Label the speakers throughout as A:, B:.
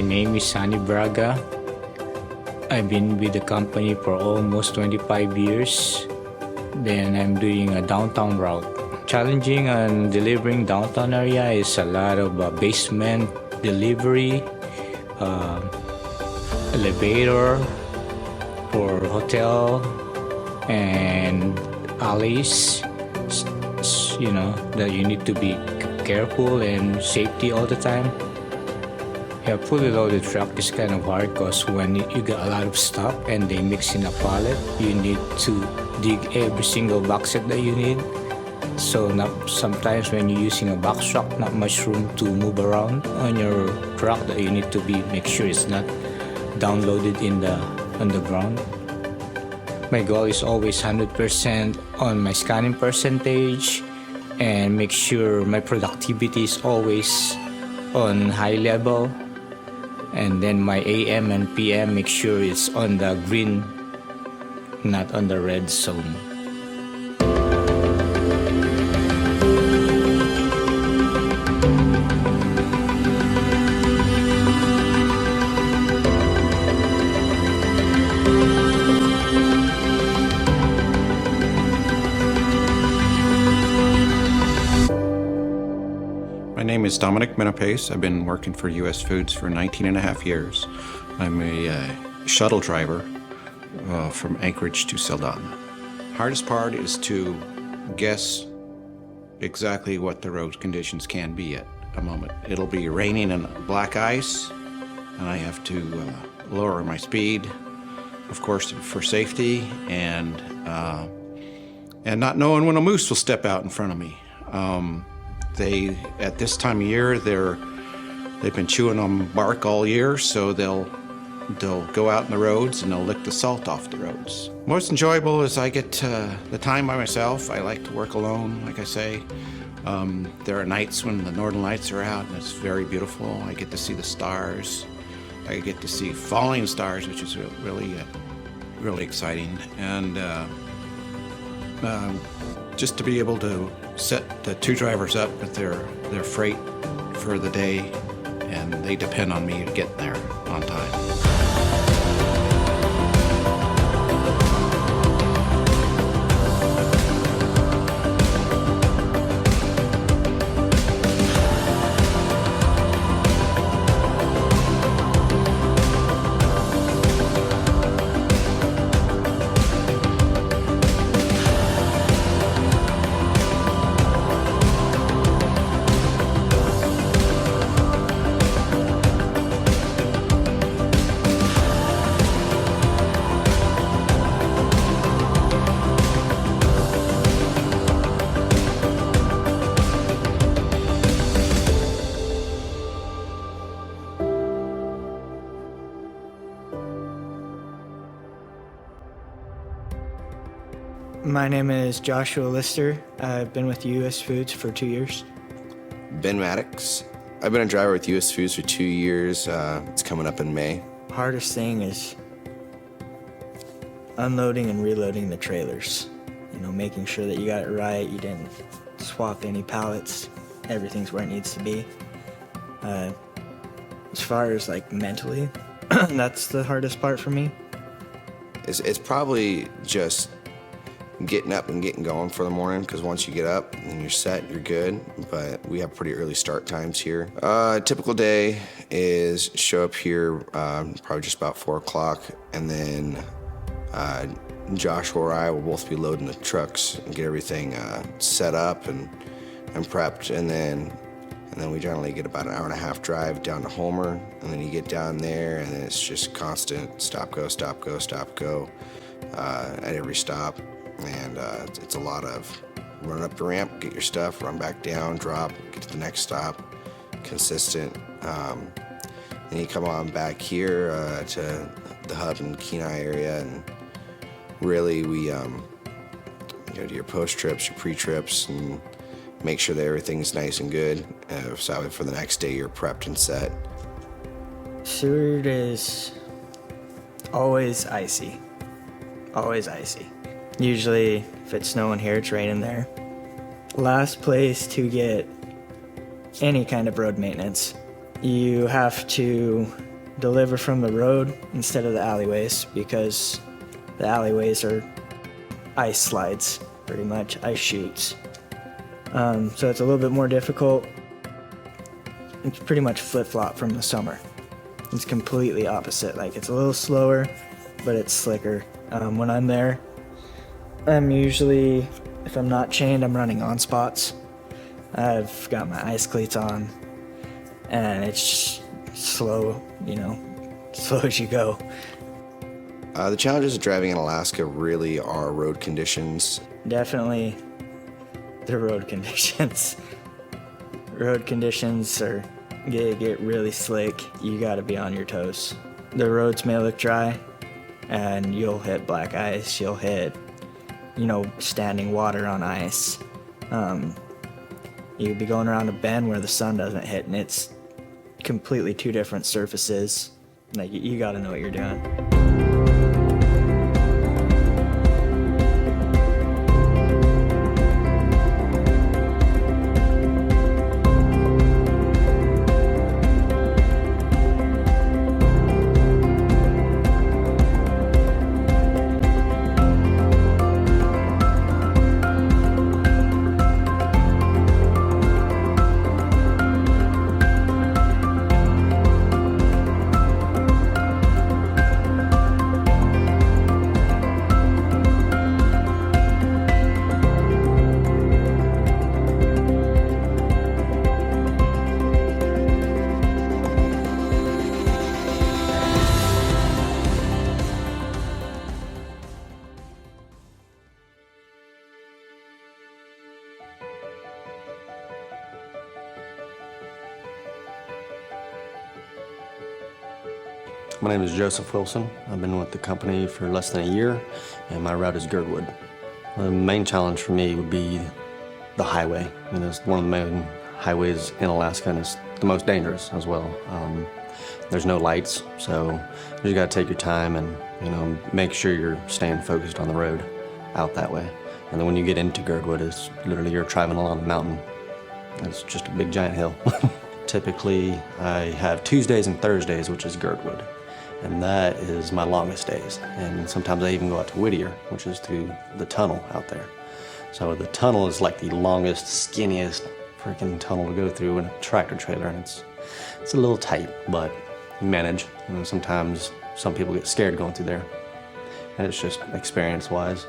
A: My name is Sunny Braga. I've been with the company for almost 25 years. Then I'm doing a downtown route. Challenging and delivering downtown area is a lot of basement delivery, elevator for hotel, and alleys, that you need to be careful and safety all the time. Yeah, fully loaded truck is kind of hard because when you got a lot of stuff and they mix in a pallet, you need to dig every single box set that you need. So sometimes when you're using a box truck, not much room to move around on your truck that you need to make sure it's not downloaded on the ground. My goal is always 100% on my scanning percentage and make sure my productivity is always on high level. And then my AM and PM, make sure it's on the green, not on the red zone.
B: My name is Dominic Minopace. I've been working for U.S. Foods for 19 and a half years. I'm a shuttle driver from Anchorage to Saldana. Hardest part is to guess exactly what the road conditions can be at a moment. It'll be raining and black ice, and I have to lower my speed, of course, for safety, and not knowing when a moose will step out in front of me. At this time of year, they've been chewing on bark all year, so they'll go out in the roads and they'll lick the salt off the roads. Most enjoyable is I get the time by myself. I like to work alone, like I say. There are nights when the northern lights are out and it's very beautiful. I get to see the stars. I get to see falling stars, which is really exciting. And just to be able to set the two drivers up with their freight for the day, and they depend on me to get there on time.
C: My name is Joshua Lister. I've been with U.S. Foods for 2 years.
D: Ben Maddox. I've been a driver with U.S. Foods for 2 years. It's coming up in May.
C: Hardest thing is unloading and reloading the trailers. Making sure that you got it right, you didn't swap any pallets, everything's where it needs to be. As far as mentally, that's the hardest part for me.
D: It's probably just getting up and getting going for the morning, because once you get up and you're set, you're good. But we have pretty early start times here. A typical day is show up here probably just about 4 o'clock, and then Joshua or I will both be loading the trucks and get everything set up and prepped, and then we generally get about an hour and a half drive down to Homer, and then you get down there, and then it's just constant stop, go, stop, go, stop, go at every stop. And it's a lot of run up the ramp, get your stuff, run back down, drop, get to the next stop, consistent. Then you come on back here to the hub and Kenai area, and really we do your post trips, your pre trips, and make sure that everything's nice and good. So for the next day, you're prepped and set.
C: Seward is always icy. Always icy. Usually, if it's snowing here, it's raining there. Last place to get any kind of road maintenance, you have to deliver from the road instead of the alleyways, because the alleyways are ice slides, pretty much, ice chutes. So it's a little bit more difficult. It's pretty much flip-flop from the summer. It's completely opposite. Like, it's a little slower, but it's slicker. When I'm there, I'm usually, if I'm not chained, I'm running on spots. I've got my ice cleats on, and it's just slow, slow as you go.
D: The challenges of driving in Alaska really are road conditions.
C: Definitely the road conditions. Road conditions get really slick. You gotta be on your toes. The roads may look dry, and you'll hit black ice. You'll hit, standing water on ice. You'll be going around a bend where the sun doesn't hit, and it's completely two different surfaces. Like, you gotta know what you're doing.
E: My name is Joseph Wilson. I've been with the company for less than a year, and my route is Girdwood. The main challenge for me would be the highway. It's one of the main highways in Alaska, and it's the most dangerous as well. There's no lights, so you just gotta take your time and make sure you're staying focused on the road out that way. And then when you get into Girdwood, it's literally you're driving along a mountain. It's just a big giant hill. Typically, I have Tuesdays and Thursdays, which is Girdwood. And that is my longest days. And sometimes I even go out to Whittier, which is through the tunnel out there. So the tunnel is like the longest, skinniest freaking tunnel to go through in a tractor trailer. And it's a little tight, but you manage. Sometimes some people get scared going through there. And it's just experience-wise.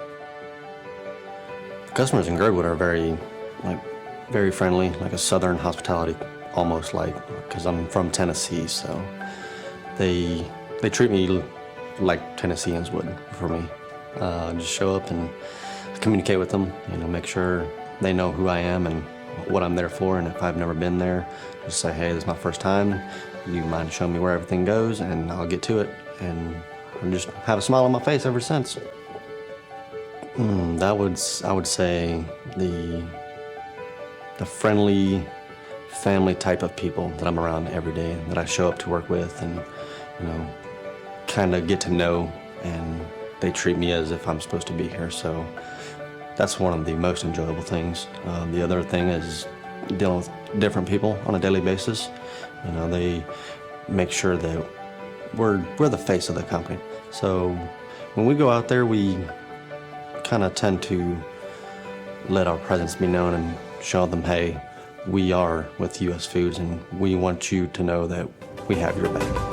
E: The customers in Girdwood are very friendly, like a southern hospitality, almost because I'm from Tennessee, so they treat me like Tennesseans would for me. Just show up and communicate with them, make sure they know who I am and what I'm there for, and if I've never been there, just say, hey, this is my first time, you mind showing me where everything goes, and I'll get to it, and just have a smile on my face ever since. I would say the friendly family type of people that I'm around every day, that I show up to work with and kind of get to know, and they treat me as if I'm supposed to be here. So that's one of the most enjoyable things. The other thing is dealing with different people on a daily basis. They make sure that we're the face of the company. So when we go out there, we kind of tend to let our presence be known and show them, hey, we are with US Foods, and we want you to know that we have your back.